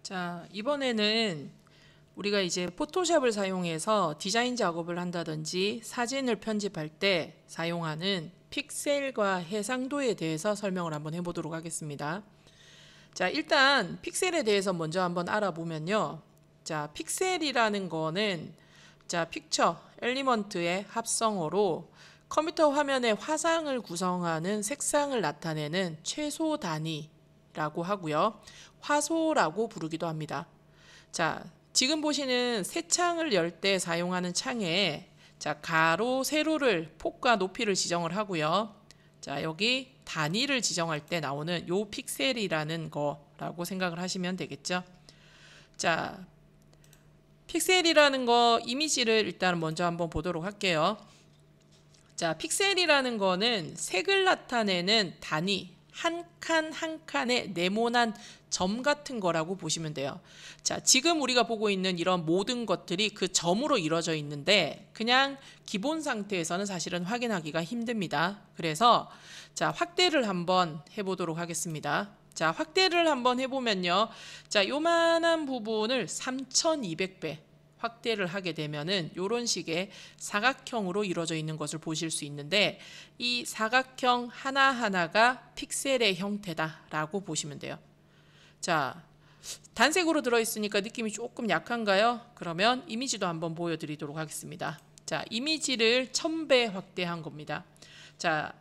자, 이번에는 우리가 이제 포토샵을 사용해서 디자인 작업을 한다든지 사진을 편집할 때 사용하는 픽셀과 해상도에 대해서 설명을 한번 해보도록 하겠습니다. 자, 일단 픽셀에 대해서 먼저 한번 알아보면요. 자, 픽셀이라는 거는 픽처, 엘리먼트의 합성어로 컴퓨터 화면의 화상을 구성하는 색상을 나타내는 최소 단위라고 하고요. 화소라고 부르기도 합니다. 자, 지금 보시는 새 창을 열 때 사용하는 창에 가로, 세로를 폭과 높이를 지정을 하고요. 자, 여기 단위를 지정할 때 나오는 요 픽셀이라는 거라고 생각을 하시면 되겠죠. 자, 픽셀이라는 거 이미지를 일단 먼저 한번 보도록 할게요. 자, 픽셀이라는 거는 색을 나타내는 단위, 한 칸 한 칸의 네모난 점 같은 거라고 보시면 돼요. 자, 지금 우리가 보고 있는 이런 모든 것들이 그 점으로 이루어져 있는데 그냥 기본 상태에서는 사실은 확인하기가 힘듭니다. 그래서 자, 확대를 한번 해보도록 하겠습니다. 자, 확대를 한번 해보면요. 자, 요만한 부분을 3200배 확대를 하게 되면은 이런 식의 사각형으로 이루어져 있는 것을 보실 수 있는데 이 사각형 하나하나가 픽셀의 형태다라고 보시면 돼요. 자, 단색으로 들어있으니까 느낌이 조금 약한가요? 그러면 이미지도 한번 보여드리도록 하겠습니다. 자, 이미지를 1000배 확대한 겁니다. 자,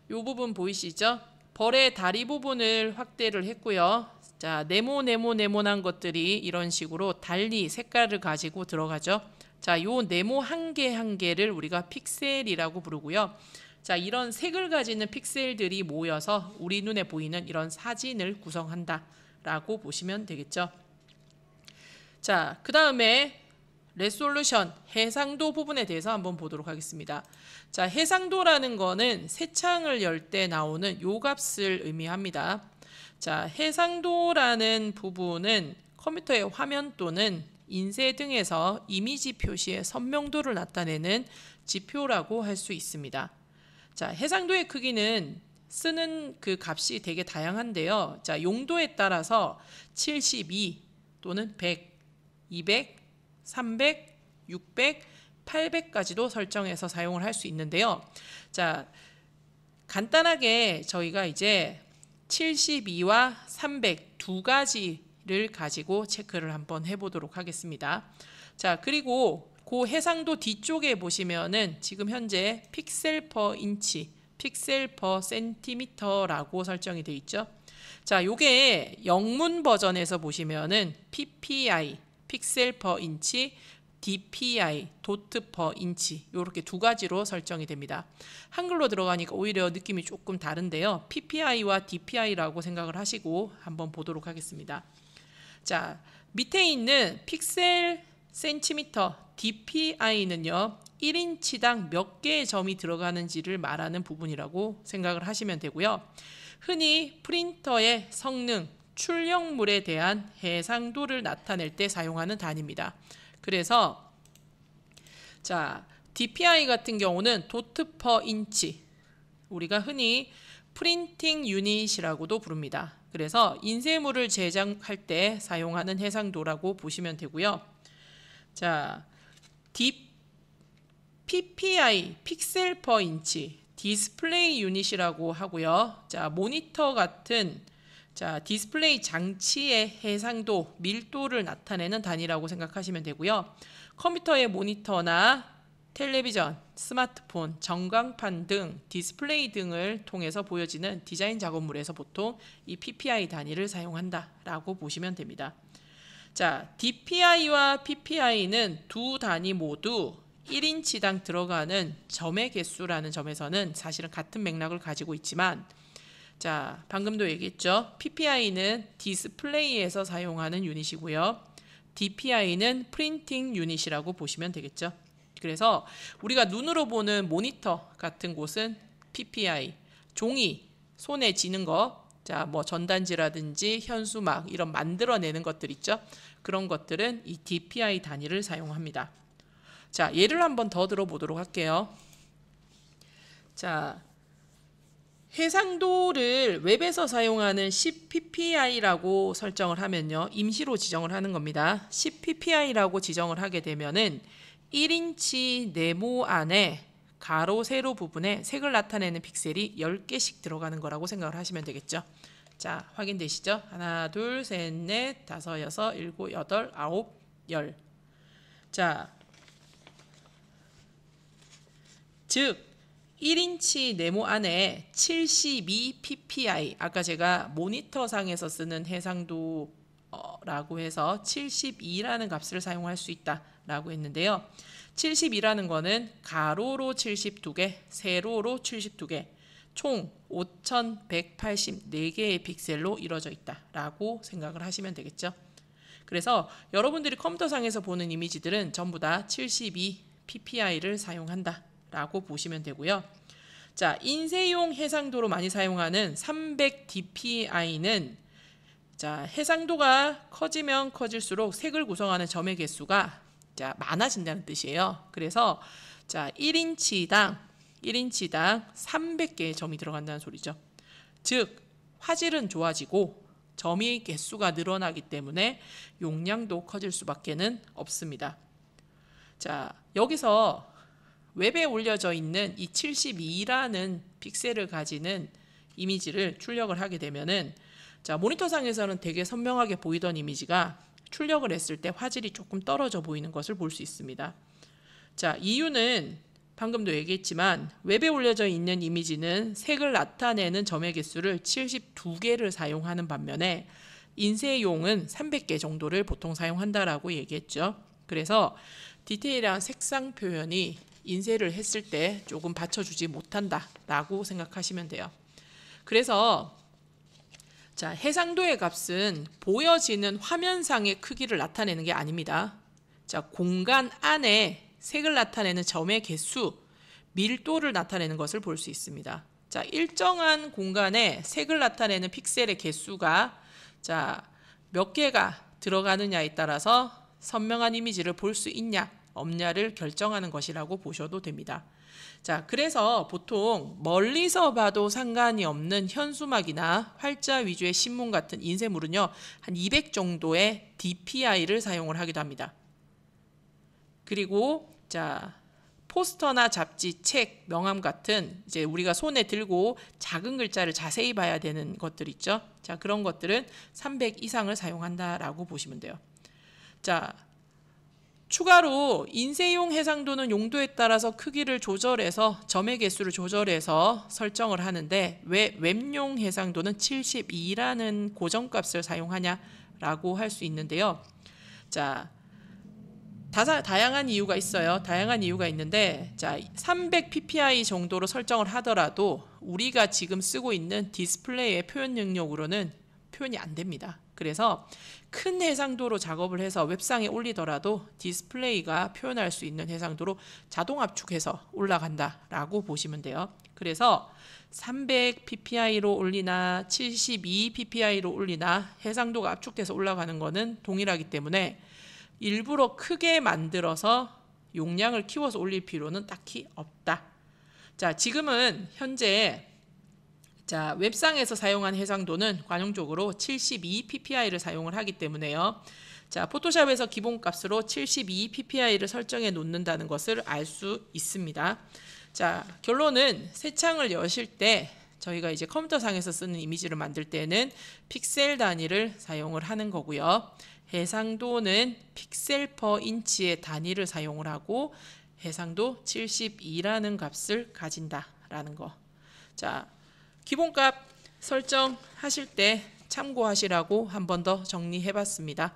이 부분 보이시죠? 벌의 다리 부분을 확대를 했고요. 자, 네모난 것들이 이런 식으로 달리 색깔을 가지고 들어가죠. 자, 요 네모 한 개 한 개를 우리가 픽셀이라고 부르고요. 자, 이런 색을 가지는 픽셀들이 모여서 우리 눈에 보이는 이런 사진을 구성한다 라고 보시면 되겠죠. 자, 그 다음에 레솔루션, 해상도 부분에 대해서 한번 보도록 하겠습니다. 자, 해상도라는 거는 새 창을 열 때 나오는 요 값을 의미합니다. 자, 해상도라는 부분은 컴퓨터의 화면 또는 인쇄 등에서 이미지 표시의 선명도를 나타내는 지표라고 할 수 있습니다. 자, 해상도의 크기는 쓰는 그 값이 되게 다양한데요. 자, 용도에 따라서 72 또는 100, 200, 300, 600, 800까지도 설정해서 사용을 할 수 있는데요. 자, 간단하게 저희가 이제 72와 300 두 가지를 가지고 체크를 한번 해보도록 하겠습니다. 자, 그리고 그 해상도 뒤쪽에 보시면은 지금 현재 픽셀 퍼 인치, 픽셀 퍼 센티미터라고 설정이 되어 있죠. 자, 요게 영문 버전에서 보시면은 PPI, 픽셀 퍼 인치, DPI, 도트 퍼 인치 이렇게 두 가지로 설정이 됩니다. 한글로 들어가니까 오히려 느낌이 조금 다른데요. PPI와 DPI라고 생각을 하시고 한번 보도록 하겠습니다. 자, 밑에 있는 픽셀 센티미터 DPI는요. 1인치당 몇 개의 점이 들어가는지를 말하는 부분이라고 생각을 하시면 되고요. 흔히 프린터의 성능, 출력물에 대한 해상도를 나타낼 때 사용하는 단위입니다. 그래서 자, DPI 같은 경우는 도트 퍼 인치, 우리가 흔히 프린팅 유닛이라고도 부릅니다. 그래서 인쇄물을 제작할 때 사용하는 해상도라고 보시면 되고요. 자, PPI, 픽셀 퍼 인치, 디스플레이 유닛이라고 하고요. 자, 모니터 같은 자, 디스플레이 장치의 해상도, 밀도를 나타내는 단위라고 생각하시면 되고요. 컴퓨터의 모니터나 텔레비전, 스마트폰, 전광판 등 디스플레이 등을 통해서 보여지는 디자인 작업물에서 보통 이 PPI 단위를 사용한다라고 보시면 됩니다. 자, DPI와 PPI는 두 단위 모두 1인치당 들어가는 점의 개수라는 점에서는 사실은 같은 맥락을 가지고 있지만 자, 방금도 얘기했죠. PPI는 디스플레이에서 사용하는 유닛이고요. DPI는 프린팅 유닛이라고 보시면 되겠죠. 그래서 우리가 눈으로 보는 모니터 같은 곳은 PPI, 종이, 손에 쥐는 거, 자, 뭐 전단지라든지 현수막 이런 만들어내는 것들 있죠. 그런 것들은 이 DPI 단위를 사용합니다. 자, 예를 한번 더 들어보도록 할게요. 자, 해상도를 웹에서 사용하는 10ppi라고 설정을 하면요. 임시로 지정을 하는 겁니다. 10ppi라고 지정을 하게 되면은 1인치 네모 안에 가로 세로 부분에 색을 나타내는 픽셀이 10개씩 들어가는 거라고 생각을 하시면 되겠죠. 자, 확인되시죠? 하나, 둘, 셋, 넷, 다섯, 여섯, 일곱, 여덟, 아홉, 열. 자, 즉 1인치 네모 안에 72ppi, 아까 제가 모니터상에서 쓰는 해상도라고 해서 72라는 값을 사용할 수 있다라고 했는데요. 72라는 거는 가로로 72개, 세로로 72개, 총 5184개의 픽셀로 이루어져 있다라고 생각을 하시면 되겠죠. 그래서 여러분들이 컴퓨터상에서 보는 이미지들은 전부 다 72ppi를 사용한다 라고 보시면 되고요. 자, 인쇄용 해상도로 많이 사용하는 300dpi는 자, 해상도가 커지면 커질수록 색을 구성하는 점의 개수가 자, 많아진다는 뜻이에요. 그래서 자, 1인치당 300개의 점이 들어간다는 소리죠. 즉, 화질은 좋아지고 점의 개수가 늘어나기 때문에 용량도 커질 수밖에는 없습니다. 자, 여기서 웹에 올려져 있는 이 72라는 픽셀을 가지는 이미지를 출력을 하게 되면은 자, 모니터상에서는 되게 선명하게 보이던 이미지가 출력을 했을 때 화질이 조금 떨어져 보이는 것을 볼 수 있습니다. 자, 이유는 방금도 얘기했지만 웹에 올려져 있는 이미지는 색을 나타내는 점의 개수를 72개를 사용하는 반면에 인쇄용은 300개 정도를 보통 사용한다라고 얘기했죠. 그래서 디테일한 색상 표현이 인쇄를 했을 때 조금 받쳐주지 못한다라고 생각하시면 돼요. 그래서 자, 해상도의 값은 보여지는 화면상의 크기를 나타내는 게 아닙니다. 자, 공간 안에 색을 나타내는 점의 개수, 밀도를 나타내는 것을 볼 수 있습니다. 자, 일정한 공간에 색을 나타내는 픽셀의 개수가 자, 몇 개가 들어가느냐에 따라서 선명한 이미지를 볼 수 있냐 없냐를 결정하는 것이라고 보셔도 됩니다. 자, 그래서 보통 멀리서 봐도 상관이 없는 현수막이나 활자 위주의 신문 같은 인쇄물은요, 한 200 정도의 DPI를 사용을 하기도 합니다. 그리고 자, 포스터나 잡지, 책, 명함 같은 이제 우리가 손에 들고 작은 글자를 자세히 봐야 되는 것들 있죠. 자, 그런 것들은 300 이상을 사용한다라고 보시면 돼요. 자, 추가로 인쇄용 해상도는 용도에 따라서 크기를 조절해서 점의 개수를 조절해서 설정을 하는데 왜 웹용 해상도는 72라는 고정값을 사용하냐라고 할 수 있는데요. 자, 다양한 이유가 있어요. 다양한 이유가 있는데 자, 300ppi 정도로 설정을 하더라도 우리가 지금 쓰고 있는 디스플레이의 표현 능력으로는 표현이 안 됩니다. 그래서 큰 해상도로 작업을 해서 웹상에 올리더라도 디스플레이가 표현할 수 있는 해상도로 자동 압축해서 올라간다라고 보시면 돼요. 그래서 300ppi로 올리나 72ppi로 올리나 해상도가 압축돼서 올라가는 것은 동일하기 때문에 일부러 크게 만들어서 용량을 키워서 올릴 필요는 딱히 없다. 자, 지금은 현재 자, 웹상에서 사용한 해상도는 관용적으로 72ppi를 사용을 하기 때문에요. 자, 포토샵에서 기본값으로 72ppi를 설정해 놓는다는 것을 알 수 있습니다. 자, 결론은 새 창을 여실 때 저희가 이제 컴퓨터상에서 쓰는 이미지를 만들 때는 픽셀 단위를 사용을 하는 거고요. 해상도는 픽셀 퍼 인치의 단위를 사용을 하고 해상도 72라는 값을 가진다라는 거. 자, 기본값 설정하실 때 참고하시라고 한 번 더 정리해 봤습니다.